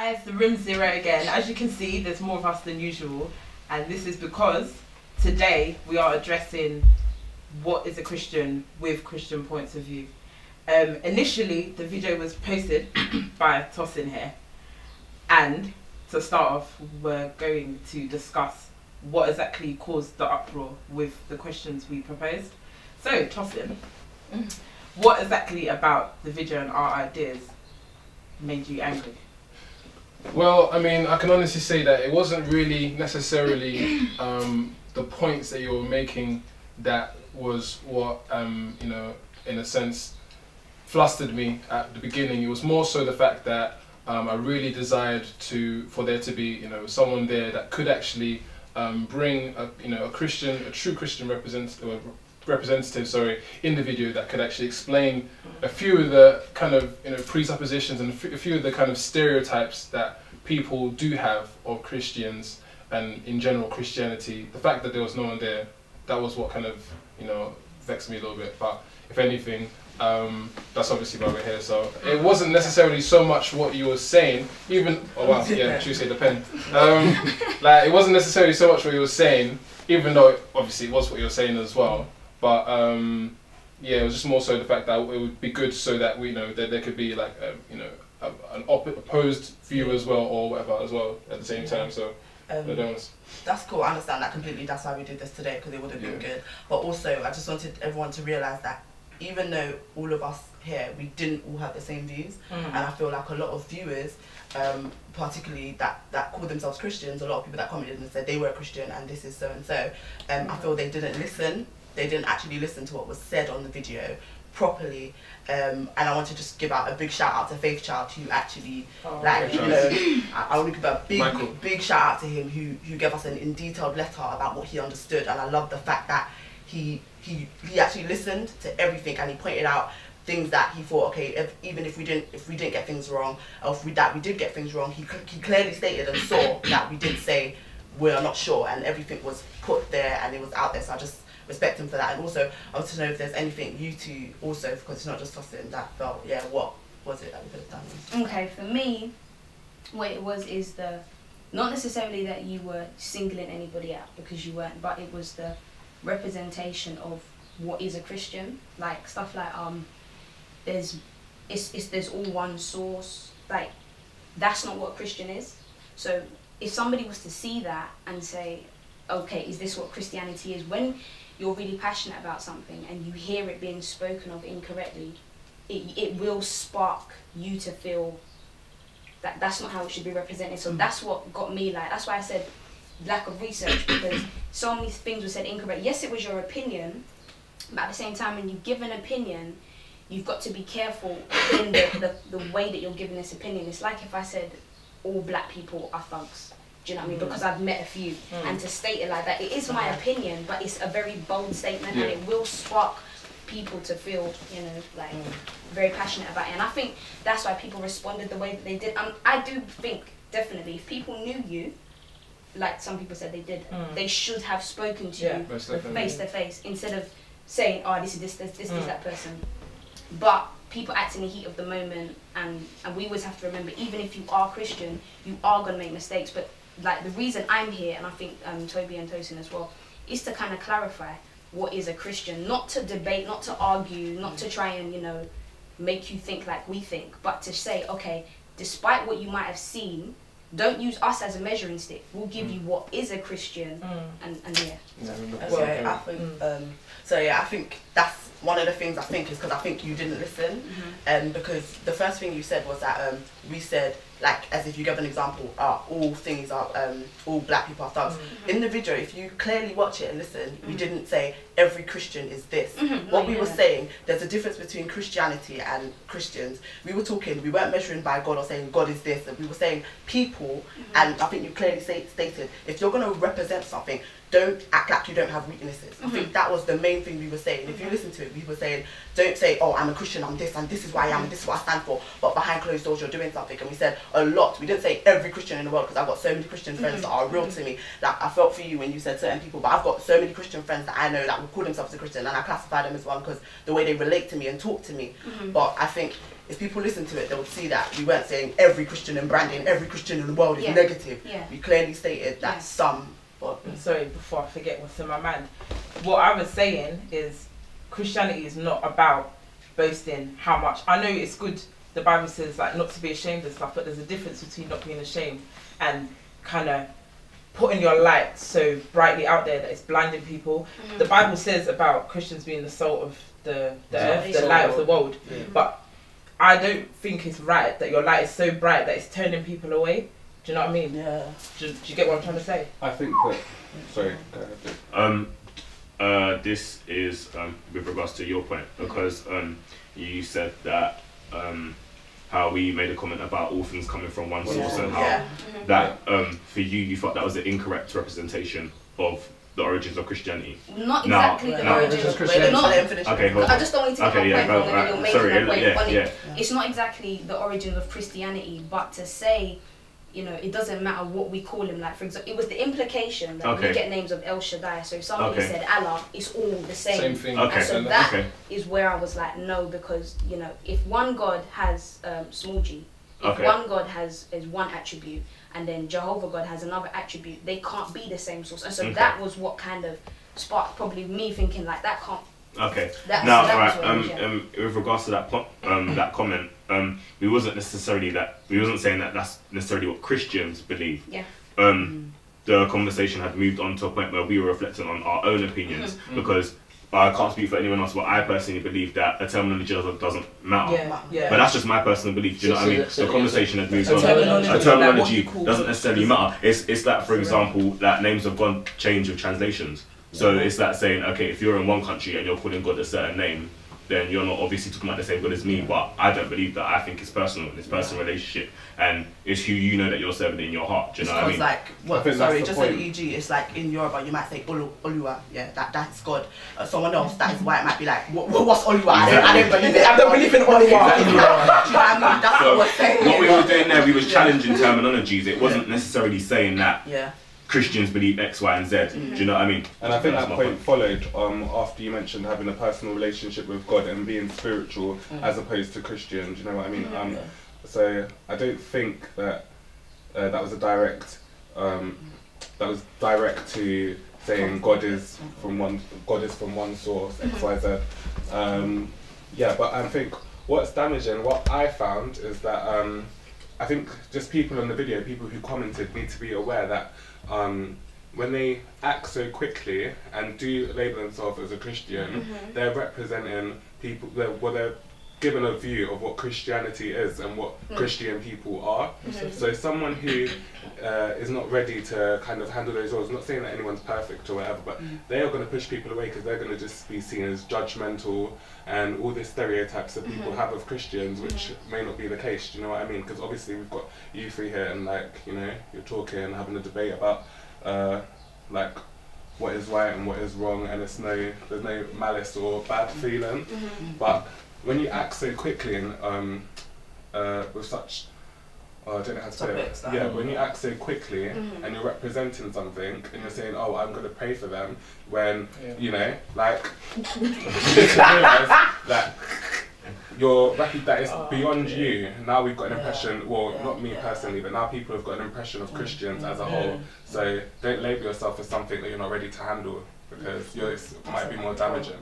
Hi, it's the Room Zero again. As you can see, there's more of us than usual, and this is because today we are addressing what is a Christian with Christian points of view. Initially, the video was posted by Tosin here, and to start off, we're going to discuss what exactly caused the uproar with the questions we proposed. So, Tosin, what exactly about the video and our ideas made you angry? Well, I mean, I can honestly say that it wasn't really necessarily the points that you were making that was what, you know, in a sense, flustered me at the beginning. It was more so the fact that I really desired for there to be, you know, someone there that could actually bring a, you know, a true Christian representative, in the video that could actually explain a few of the kind of, you know, presuppositions and a few of the kind of stereotypes that people do have of Christians and in general Christianity. The fact that there was no one there, that was what kind of, you know, vexed me a little bit. But if anything, that's obviously why we're here. So it wasn't necessarily so much what you were saying, even, oh wow, yeah, Tuesday the pen. Like, it wasn't necessarily so much what you were saying, even though obviously it was what you were saying as well. But yeah, it was just more so the fact that it would be good so that we know that there could be like you know, an opposed view as well, or whatever as well at the same time. So that's cool. I understand that completely. That's why we did this today, because it would have been good. But also, I just wanted everyone to realise that even though all of us here, we didn't all have the same views, and I feel like a lot of viewers, particularly that call themselves Christians, a lot of people that commented and said they were a Christian and this is so and so, I feel they didn't listen. They didn't actually listen to what was said on the video properly, and I want to just give out a big shout out to Faith Child, who actually, like, you know, I want to give a big shout out to him, who gave us in detailed letter about what he understood, and I love the fact that he actually listened to everything, and he pointed out things that he thought, okay, even if we didn't get things wrong, or if we did get things wrong, he clearly stated and saw that we did say we're not sure, and everything was put there and it was out there. So I just respect him for that. And also, I want to know if there's anything you two also, because it's not just Tosin, that felt, yeah, what was it that we could have done? Okay, for me, what it was is not necessarily that you were singling anybody out, because you weren't, but it was the representation of what is a Christian. Like stuff like there's all one source. Like, that's not what a Christian is. So if somebody was to see that and say, okay, is this what Christianity is? When you're really passionate about something and you hear it being spoken of incorrectly, it will spark you to feel that that's not how it should be represented. So that's what got me, like, that's why I said lack of research, because so many things were said incorrect. Yes, it was your opinion, but at the same time, when you give an opinion, you've got to be careful in the way that you're giving this opinion. It's like if I said all black people are thugs. Do you know what I mean? Because I've met a few, and to state it like that, it is my opinion, but it's a very bold statement, and it will spark people to feel, you know, like very passionate about it. And I think that's why people responded the way that they did. I do think definitely if people knew you, like some people said they did, they should have spoken to you face to face, instead of saying, oh, this is that person. But people act in the heat of the moment, and we always have to remember, even if you are Christian, you are going to make mistakes. But like, the reason I'm here, and I think Toby and Tosin as well, is to kind of clarify what is a Christian. Not to debate, not to argue, not to try and, you know, make you think like we think, but to say, okay, despite what you might have seen, don't use us as a measuring stick. We'll give you what is a Christian, and yeah. Okay, I think, so yeah, I think that's one of the things, I think, is because I think you didn't listen, because the first thing you said was that we said, like, as if you gave an example, all things are, all black people are thugs. In the video, if you clearly watch it and listen, we didn't say every Christian is this. What we were saying, there's a difference between Christianity and Christians. We were talking, we weren't measuring by God or saying God is this, and we were saying people, and I think you clearly stated, if you're going to represent something, don't act like you don't have weaknesses. I think that was the main thing we were saying. If you listen to it, we were saying, don't say, oh, I'm a Christian, I'm this, and this is why I am, and this is what I stand for, but behind closed doors you're doing something. And we said a lot. We didn't say every Christian in the world, because I've got so many Christian friends that are real to me. Like, I felt for you when you said certain people, but I've got so many Christian friends that I know that will call themselves a Christian, and I classify them as one because the way they relate to me and talk to me. But I think if people listen to it, they would see that we weren't saying every Christian in Brandon, every Christian in the world is negative. Yeah. We clearly stated that some. But sorry, before I forget what's in my mind, what I was saying is Christianity is not about boasting how much. I know it's good. The Bible says like not to be ashamed and stuff, but there's a difference between not being ashamed and kind of putting your light so brightly out there that it's blinding people. The Bible says about Christians being the salt of the earth, the light of the world. But I don't think it's right that your light is so bright that it's turning people away. Do you know what I mean? yeah. Do you get what I'm trying to say? I think that. Sorry, go ahead. This is with regards to your point, because you said that how we made a comment about all things coming from one source, and how that for you felt that was the incorrect representation of the origins of Christianity. Not exactly the origins of Christianity. Okay, hold on. I just don't want to take my point from it. You're making a point on it. Yeah. It's not exactly the origins of Christianity, but to say, you know, it doesn't matter what we call him. Like, for example, it was the implication that we get names of El Shaddai. So if somebody said Allah, it's all the same. Same thing. Okay. And so that is where I was like, no, because, you know, if one God has small g, if one God has is one attribute, and then Jehovah God has another attribute, they can't be the same source. And so that was what kind of sparked probably me thinking like that can't. Okay. That's, now, that alright. With regards to that that comment, we wasn't saying that that's necessarily what Christians believe. Yeah. The conversation had moved on to a point where we were reflecting on our own opinions, because I can't speak for anyone else, but I personally believe that a terminology doesn't matter. Yeah. But that's just my personal belief. Do you know what I mean? The conversation had moved on. terminology, A terminology like doesn't necessarily matter. It's like, for example, that names of God change with translations. So it's like saying, okay, if you're in one country and you're calling God a certain name, then you're not obviously talking about the same God as me. But I don't believe that. I think it's personal. It's personal relationship, and it's who you know that you're serving in your heart. Do you know what I mean? Like, I think sorry, that's the just point. an e.g., it's like in Yoruba you might say Oluwa, that's God. Someone else that is white might be like, what's Oluwa? I don't believe it. I don't believe in Oluwa. Do you know what I mean? That's what we're saying. What we were doing there, we was challenging terminologies. It wasn't necessarily saying that Christians believe X, Y, and Z. Do you know what I mean? And I think that point followed after you mentioned having a personal relationship with God and being spiritual as opposed to Christian. Do you know what I mean? So I don't think that that was a direct to saying God is from one source, X, Y, Z. Yeah, but I think what's damaging, what I found is that I think just people on the video, people who commented, need to be aware that when they act so quickly and do label themselves as a Christian, they're representing people, they're given a view of what Christianity is and what Christian people are. So someone who is not ready to kind of handle those roles, not saying that anyone's perfect or whatever, but they are going to push people away because they're going to just be seen as judgmental and all these stereotypes that people have of Christians, which may not be the case. Do you know what I mean? Because obviously we've got you three here and, like, you know, you're talking and having a debate about like what is right and what is wrong, and there's no malice or bad feeling. But when you act so quickly and with such, I don't know how to say it. Yeah, when you act so quickly and you're representing something and you're saying, oh, I'm going to pray for them, when, you know, like, you realise that that is beyond you. Now we've got an impression, well, not me personally, but now people have got an impression of Christians as a whole. So don't label yourself as something that you're not ready to handle, because it might be more damaging.